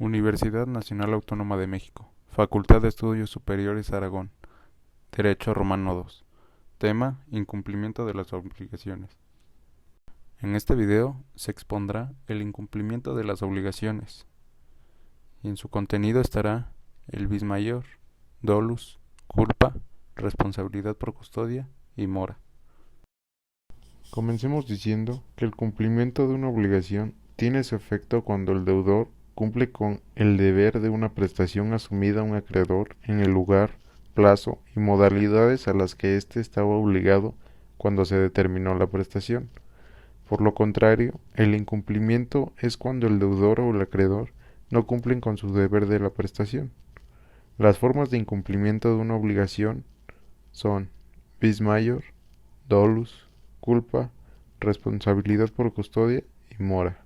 Universidad Nacional Autónoma de México, Facultad de Estudios Superiores Aragón, Derecho Romano II. Tema: incumplimiento de las obligaciones. En este video se expondrá el incumplimiento de las obligaciones, y en su contenido estará el bis maior, dolus, culpa, responsabilidad por custodia y mora. Comencemos diciendo que el cumplimiento de una obligación tiene su efecto cuando el deudor cumple con el deber de una prestación asumida a un acreedor en el lugar, plazo y modalidades a las que éste estaba obligado cuando se determinó la prestación. Por lo contrario, el incumplimiento es cuando el deudor o el acreedor no cumplen con su deber de la prestación. Las formas de incumplimiento de una obligación son bis maior, dolus, culpa, responsabilidad por custodia y mora.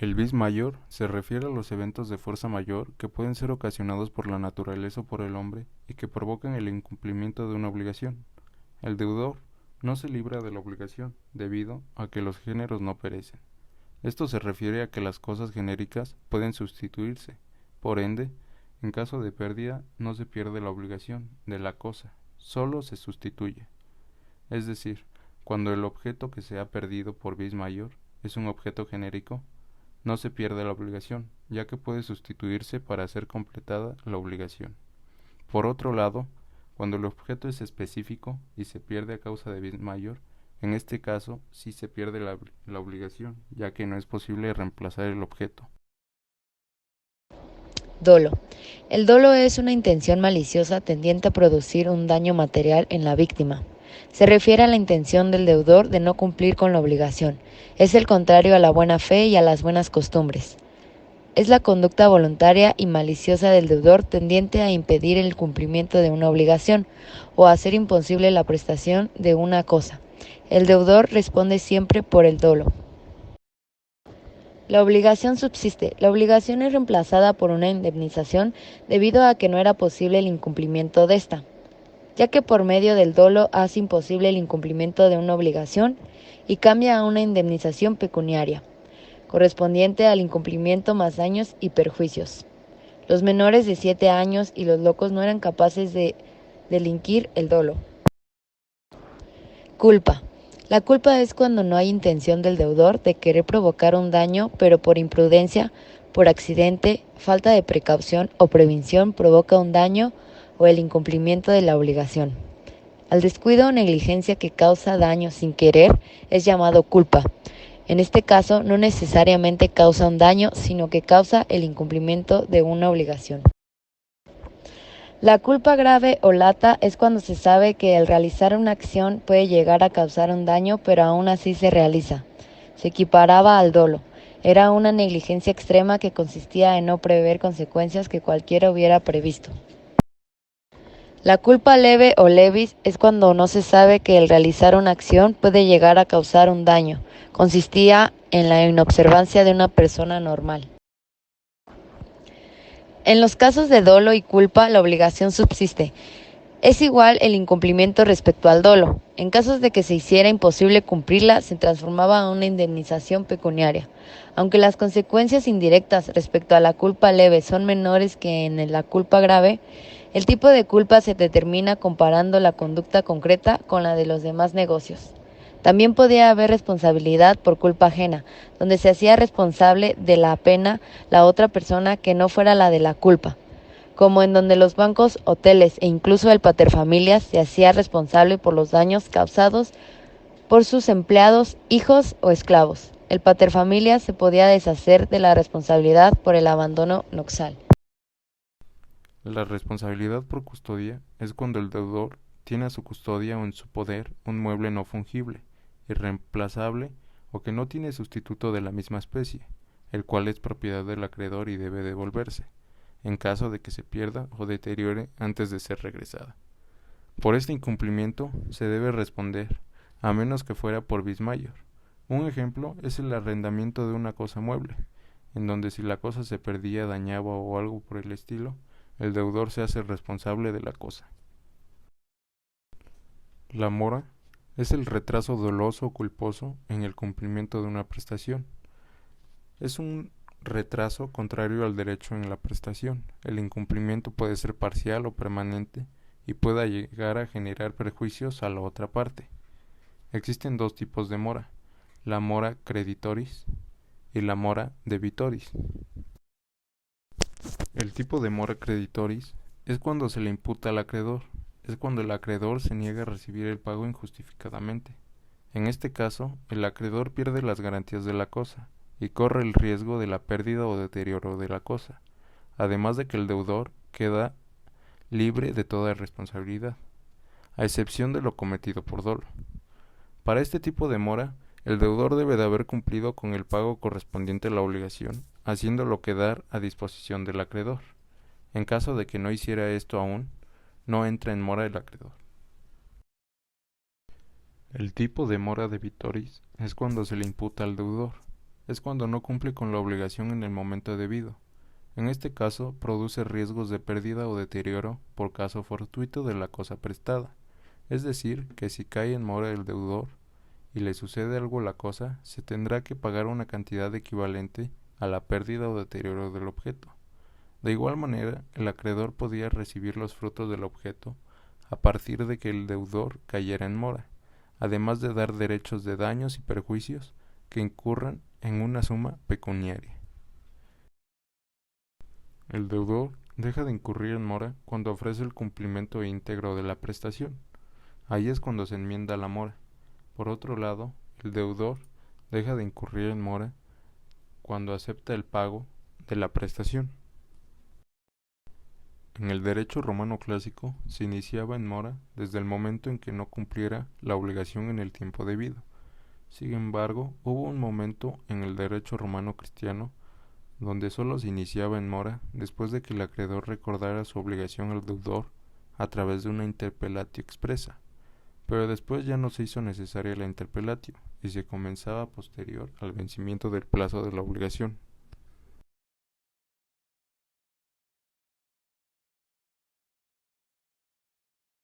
El bis maior se refiere a los eventos de fuerza mayor que pueden ser ocasionados por la naturaleza o por el hombre y que provocan el incumplimiento de una obligación. El deudor no se libra de la obligación debido a que los géneros no perecen. Esto se refiere a que las cosas genéricas pueden sustituirse. Por ende, en caso de pérdida no se pierde la obligación de la cosa, solo se sustituye. Es decir, cuando el objeto que se ha perdido por bis maior es un objeto genérico, no se pierde la obligación, ya que puede sustituirse para hacer completada la obligación. Por otro lado, cuando el objeto es específico y se pierde a causa de bis maior, en este caso sí se pierde la obligación, ya que no es posible reemplazar el objeto. Dolo. El dolo es una intención maliciosa tendiente a producir un daño material en la víctima. Se refiere a la intención del deudor de no cumplir con la obligación. Es el contrario a la buena fe y a las buenas costumbres. Es la conducta voluntaria y maliciosa del deudor tendiente a impedir el cumplimiento de una obligación o a hacer imposible la prestación de una cosa. El deudor responde siempre por el dolo. La obligación subsiste. La obligación es reemplazada por una indemnización debido a que no era posible el incumplimiento de esta, ya que por medio del dolo hace imposible el incumplimiento de una obligación y cambia a una indemnización pecuniaria, correspondiente al incumplimiento más daños y perjuicios. Los menores de 7 años y los locos no eran capaces de delinquir el dolo. Culpa. La culpa es cuando no hay intención del deudor de querer provocar un daño, pero por imprudencia, por accidente, falta de precaución o prevención provoca un daño o el incumplimiento de la obligación. Al descuido o negligencia que causa daño sin querer es llamado culpa. En este caso, no necesariamente causa un daño, sino que causa el incumplimiento de una obligación. La culpa grave o lata es cuando se sabe que el realizar una acción puede llegar a causar un daño, pero aún así se realiza. Se equiparaba al dolo. Era una negligencia extrema que consistía en no prever consecuencias que cualquiera hubiera previsto. La culpa leve o levis es cuando no se sabe que el realizar una acción puede llegar a causar un daño. Consistía en la inobservancia de una persona normal. En los casos de dolo y culpa, la obligación subsiste. Es igual el incumplimiento respecto al dolo. En casos de que se hiciera imposible cumplirla, se transformaba en una indemnización pecuniaria. Aunque las consecuencias indirectas respecto a la culpa leve son menores que en la culpa grave, el tipo de culpa se determina comparando la conducta concreta con la de los demás negocios. También podía haber responsabilidad por culpa ajena, donde se hacía responsable de la pena la otra persona que no fuera la de la culpa, como en donde los bancos, hoteles e incluso el paterfamilias se hacía responsable por los daños causados por sus empleados, hijos o esclavos. El paterfamilias se podía deshacer de la responsabilidad por el abandono nupcial. La responsabilidad por custodia es cuando el deudor tiene a su custodia o en su poder un mueble no fungible, irreemplazable o que no tiene sustituto de la misma especie, el cual es propiedad del acreedor y debe devolverse, en caso de que se pierda o deteriore antes de ser regresada. Por este incumplimiento se debe responder, a menos que fuera por bis maior. Un ejemplo es el arrendamiento de una cosa mueble, en donde si la cosa se perdía, dañaba o algo por el estilo, el deudor se hace responsable de la cosa. La mora es el retraso doloso o culposo en el cumplimiento de una prestación. Es un retraso contrario al derecho en la prestación. El incumplimiento puede ser parcial o permanente y puede llegar a generar perjuicios a la otra parte. Existen dos tipos de mora: la mora creditoris y la mora debitoris. El tipo de mora creditoris es cuando se le imputa al acreedor, es cuando el acreedor se niega a recibir el pago injustificadamente. En este caso, el acreedor pierde las garantías de la cosa y corre el riesgo de la pérdida o deterioro de la cosa, además de que el deudor queda libre de toda responsabilidad, a excepción de lo cometido por dolo. Para este tipo de mora, el deudor debe de haber cumplido con el pago correspondiente a la obligación, haciéndolo quedar a disposición del acreedor. En caso de que no hiciera esto aún, no entra en mora el acreedor. El tipo de mora debitoris es cuando se le imputa al deudor, es cuando no cumple con la obligación en el momento debido. En este caso, produce riesgos de pérdida o deterioro por caso fortuito de la cosa prestada, es decir, que si cae en mora el deudor y le sucede algo a la cosa, se tendrá que pagar una cantidad equivalente a la pérdida o deterioro del objeto. De igual manera, el acreedor podía recibir los frutos del objeto a partir de que el deudor cayera en mora, además de dar derechos de daños y perjuicios que incurran en una suma pecuniaria. El deudor deja de incurrir en mora cuando ofrece el cumplimiento íntegro de la prestación. Ahí es cuando se enmienda la mora. Por otro lado, el deudor deja de incurrir en mora cuando acepta el pago de la prestación. En el derecho romano clásico se iniciaba en mora desde el momento en que no cumpliera la obligación en el tiempo debido. Sin embargo, hubo un momento en el derecho romano cristiano donde solo se iniciaba en mora después de que el acreedor recordara su obligación al deudor a través de una interpellatio expresa, pero después ya no se hizo necesaria la interpellatio y se comenzaba posterior al vencimiento del plazo de la obligación.